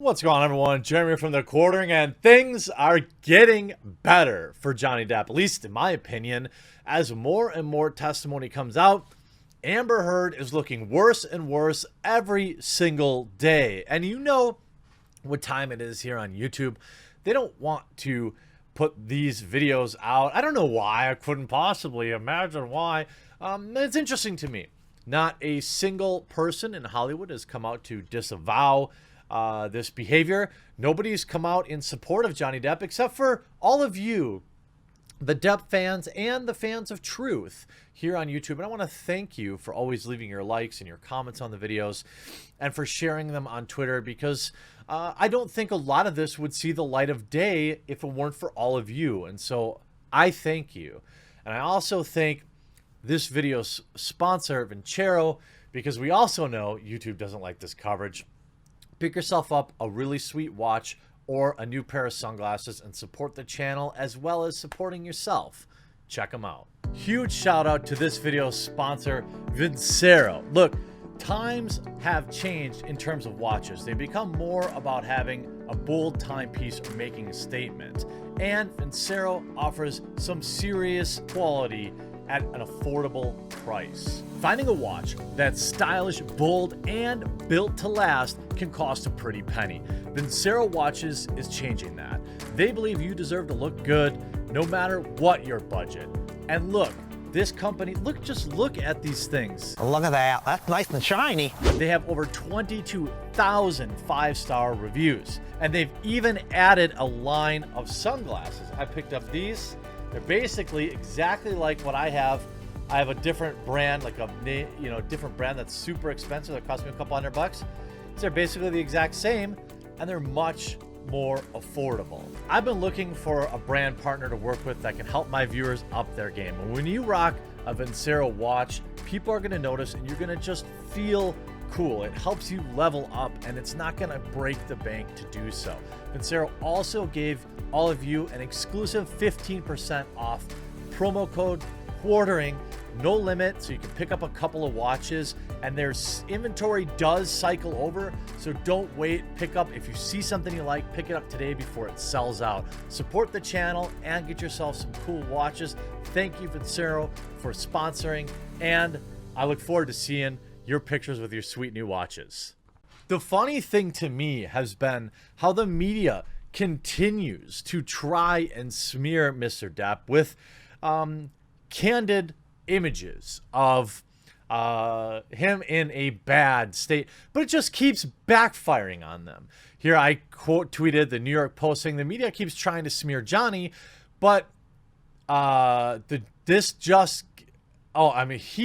What's going on, everyone? Jeremy from the Quartering, and things are getting better for Johnny Depp, at least in my opinion. As more and more testimony comes out, Amber Heard is looking worse and worse every single day. And you know what time it is here on YouTube. They don't want to put these videos out. I don't know why. I couldn't possibly imagine why. It's interesting to me. Not a single person in Hollywood has come out to disavow this behavior. Nobody's come out in support of Johnny Depp except for all of you, the Depp fans and the fans of truth here on YouTube. And I want to thank you for always leaving your likes and your comments on the videos and for sharing them on Twitter, because I don't think a lot of this would see the light of day if it weren't for all of you. And so I thank you. And I also thank this video's sponsor, Vincero, because we also know YouTube doesn't like this coverage. Pick yourself up a really sweet watch or a new pair of sunglasses and support the channel as well as supporting yourself. Check them out. Huge shout out to this video's sponsor, Vincero. Look, times have changed in terms of watches. They become more about having a bold timepiece or making a statement. And Vincero offers some serious quality at an affordable price. Finding a watch that's stylish, bold, and built to last can cost a pretty penny. Vincero Watches is changing that. They believe you deserve to look good no matter what your budget. And look, this company, just look at these things. Look at that, that's nice and shiny. They have over 22,000 five-star reviews. And they've even added a line of sunglasses. I picked up these. They're basically exactly like what I have. I have a different brand, like a different brand that's super expensive that cost me a couple $100. They're basically the exact same, and they're much more affordable. I've been looking for a brand partner to work with that can help my viewers up their game. And when you rock a Vincero watch, people are going to notice, and you're going to just feel cool. It helps you level up, and it's not going to break the bank to do so. Vincero also gave all of you an exclusive 15% off promo code Quartering, no limit, so you can pick up a couple of watches, and their inventory does cycle over, so don't wait. Pick up, if you see something you like, pick it up today before it sells out. Support the channel and get yourself some cool watches. Thank you, Vincero, for sponsoring, and I look forward to seeing your pictures with your sweet new watches. The funny thing to me has been how the media continues to try and smear Mr. Depp with candid images of him in a bad state, but it just keeps backfiring on them. Here I quote tweeted the New York Post saying the media keeps trying to smear Johnny, but he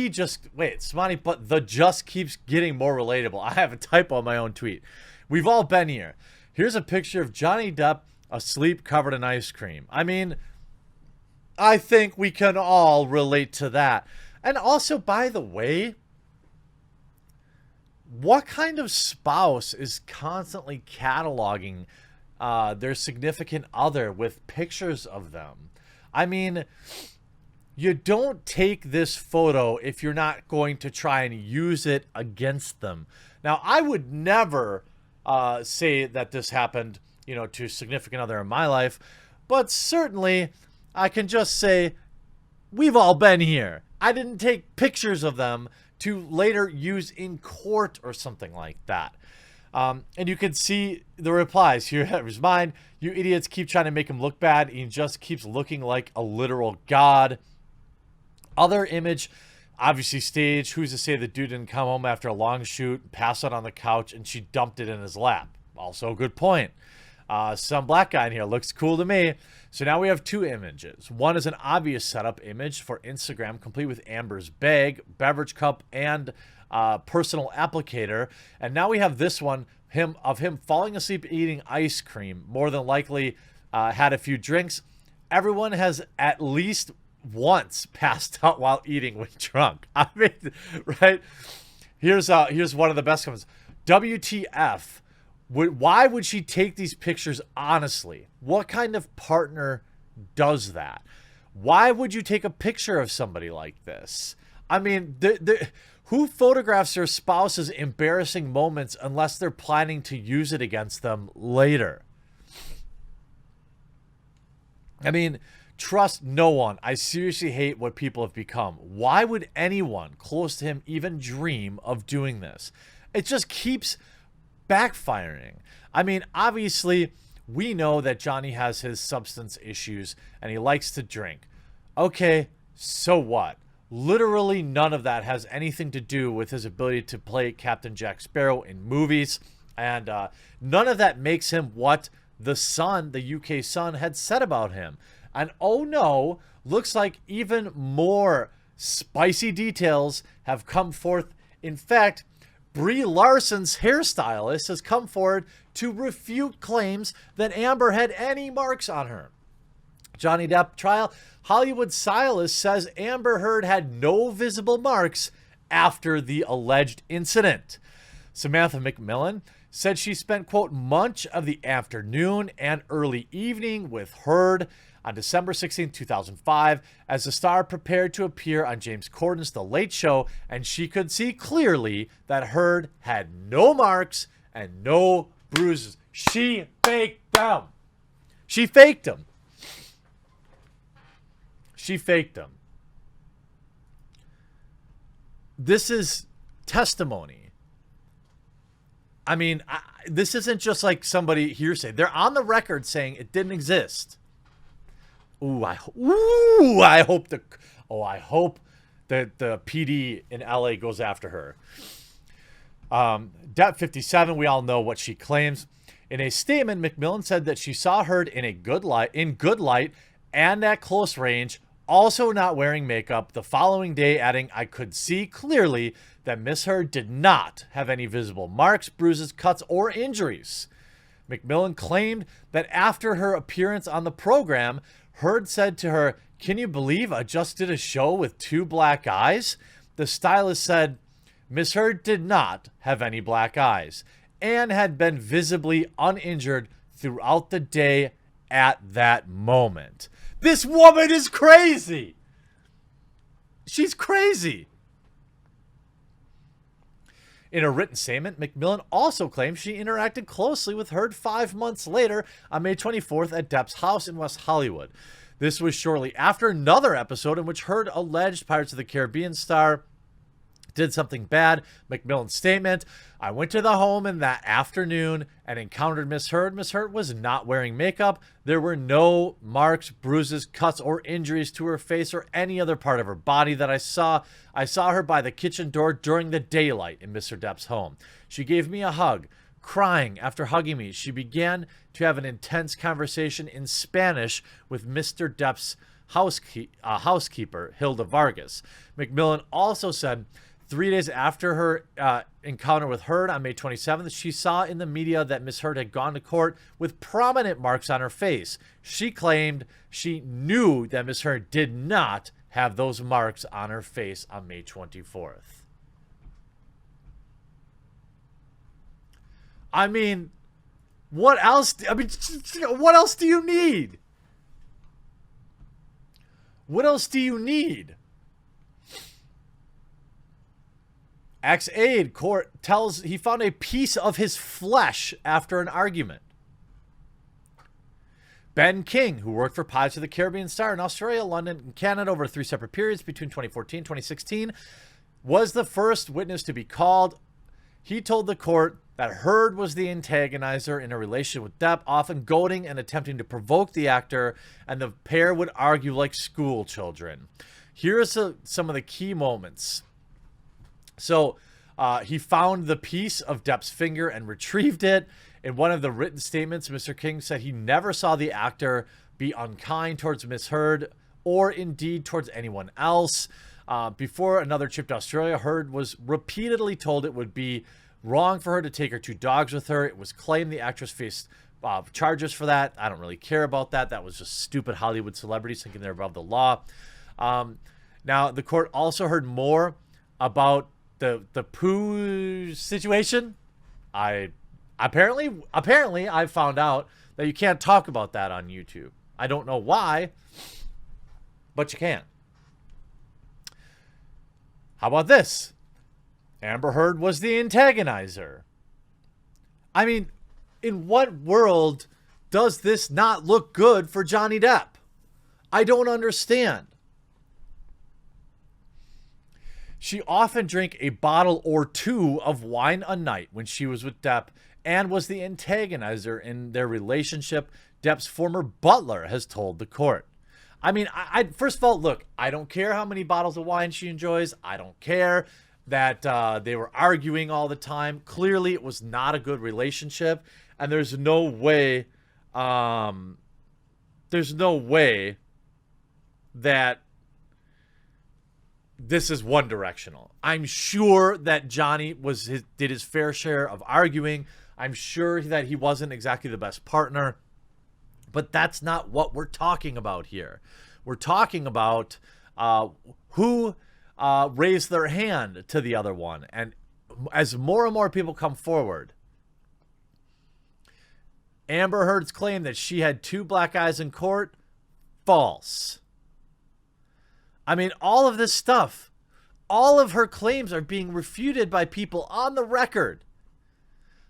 just, wait, Smani, but the just keeps getting more relatable. I have a typo on my own tweet. We've all been here. Here's a picture of Johnny Depp asleep covered in ice cream. I mean, I think we can all relate to that. And also, by the way, what kind of spouse is constantly cataloging their significant other with pictures of them? I mean, you don't take this photo if you're not going to try and use it against them. Now, I would never say that this happened, to a significant other in my life, but certainly I can just say we've all been here. I didn't take pictures of them to later use in court or something like that. And you can see the replies here. Here's mine. You idiots keep trying to make him look bad. He just keeps looking like a literal god. Other image, obviously staged. Who's to say the dude didn't come home after a long shoot, pass out on the couch, and she dumped it in his lap? Also a good point. Some black guy in here looks cool to me. So now we have two images. One is an obvious setup image for Instagram, complete with Amber's bag, beverage cup, and personal applicator. And now we have this one of him falling asleep eating ice cream. More than likely had a few drinks. Everyone has at least once passed out while eating when drunk. I mean, right? Here's one of the best comments. WTF? Why would she take these pictures honestly? What kind of partner does that? Why would you take a picture of somebody like this? I mean, Who photographs their spouse's embarrassing moments unless they're planning to use it against them later? I mean, trust no one. I seriously hate what people have become. Why would anyone close to him even dream of doing this? It just keeps backfiring. I mean, obviously, we know that Johnny has his substance issues and he likes to drink. Okay, so what? Literally none of that has anything to do with his ability to play Captain Jack Sparrow in movies. And none of that makes him what the Sun, the UK Sun, had said about him. And oh no, looks like even more spicy details have come forth. In fact, Brie Larson's hairstylist has come forward to refute claims that Amber had any marks on her. Johnny Depp trial. Hollywood stylist says Amber Heard had no visible marks after the alleged incident. Samantha McMillan said she spent, quote, much of the afternoon and early evening with Heard on December 16, 2005, as the star prepared to appear on James Corden's The Late Show, and she could see clearly that Heard had no marks and no bruises. She faked them. She faked them. She faked them. This is testimony. I mean, this isn't just like somebody hearsay. They're on the record saying it didn't exist. I hope that the PD in LA goes after her. Depp 57, we all know what she claims. In a statement, McMillan said that she saw Heard in good light and at close range, also not wearing makeup, the following day adding, I could see clearly that Miss Heard did not have any visible marks, bruises, cuts, or injuries. McMillan claimed that after her appearance on the program, Heard said to her, can you believe I just did a show with 2 black eyes? The stylist said, Miss Heard did not have any black eyes and had been visibly uninjured throughout the day at that moment. This woman is crazy. She's crazy. In a written statement, McMillan also claimed she interacted closely with Heard 5 months later on May 24th at Depp's house in West Hollywood. This was shortly after another episode in which Heard alleged Pirates of the Caribbean star did something bad. McMillan's statement, I went to the home in that afternoon and encountered Miss Heard. Miss Heard was not wearing makeup. There were no marks, bruises, cuts, or injuries to her face or any other part of her body that I saw. I saw her by the kitchen door during the daylight in Mr. Depp's home. She gave me a hug. Crying after hugging me, she began to have an intense conversation in Spanish with Mr. Depp's housekeeper, Hilda Vargas. McMillan also said 3 days after her encounter with Heard on May 27th, she saw in the media that Miss Heard had gone to court with prominent marks on her face. She claimed she knew that Miss Heard did not have those marks on her face on May 24th. I mean, what else? What else do you need? What else do you need? Ex-aide court tells he found a piece of his flesh after an argument. Ben King, who worked for Pirates of the Caribbean star in Australia, London, and Canada over 3 separate periods between 2014 and 2016, was the first witness to be called. He told the court that Heard was the antagonizer in a relationship with Depp, often goading and attempting to provoke the actor, and the pair would argue like school children. Here are some of the key moments. So he found the piece of Depp's finger and retrieved it. In one of the written statements, Mr. King said he never saw the actor be unkind towards Miss Heard or indeed towards anyone else. Before another trip to Australia, Heard was repeatedly told it would be wrong for her to take her 2 dogs with her. It was claimed the actress faced charges for that. I don't really care about that. That was just stupid Hollywood celebrities thinking they're above the law. Now, the court also heard more about the poo situation. Apparently I found out that you can't talk about that on YouTube. I don't know why, but you can. How about this? Amber Heard was the antagonizer. I mean, in what world does this not look good for Johnny Depp? I don't understand. She often drank a bottle or two of wine a night when she was with Depp and was the antagonizer in their relationship, Depp's former butler has told the court. I mean, I first of all, look, I don't care how many bottles of wine she enjoys. I don't care that they were arguing all the time. Clearly, it was not a good relationship, and there's no way that this is one directional. I'm sure that Johnny did his fair share of arguing. I'm sure that he wasn't exactly the best partner, but that's not what we're talking about here. We're talking about who raised their hand to the other one. And as more and more people come forward, Amber Heard's claim that she had two black eyes in court, false. I mean, all of this stuff, all of her claims are being refuted by people on the record.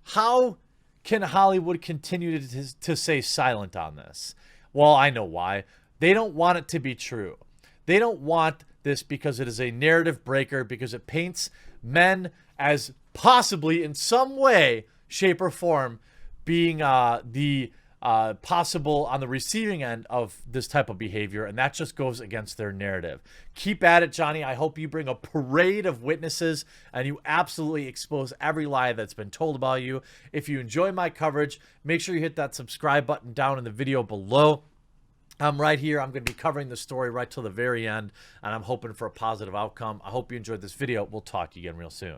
How can Hollywood continue to stay silent on this? Well, I know why. They don't want it to be true. They don't want this because it is a narrative breaker, because it paints men as possibly in some way, shape, or form being the possible on the receiving end of this type of behavior, and that just goes against their narrative. Keep at it, Johnny. I hope you bring a parade of witnesses and you absolutely expose every lie that's been told about you. If you enjoy my coverage, make sure you hit that subscribe button down in the video below. I'm right here. I'm going to be covering the story right till the very end, and I'm hoping for a positive outcome. I hope you enjoyed this video. We'll talk to you again real soon.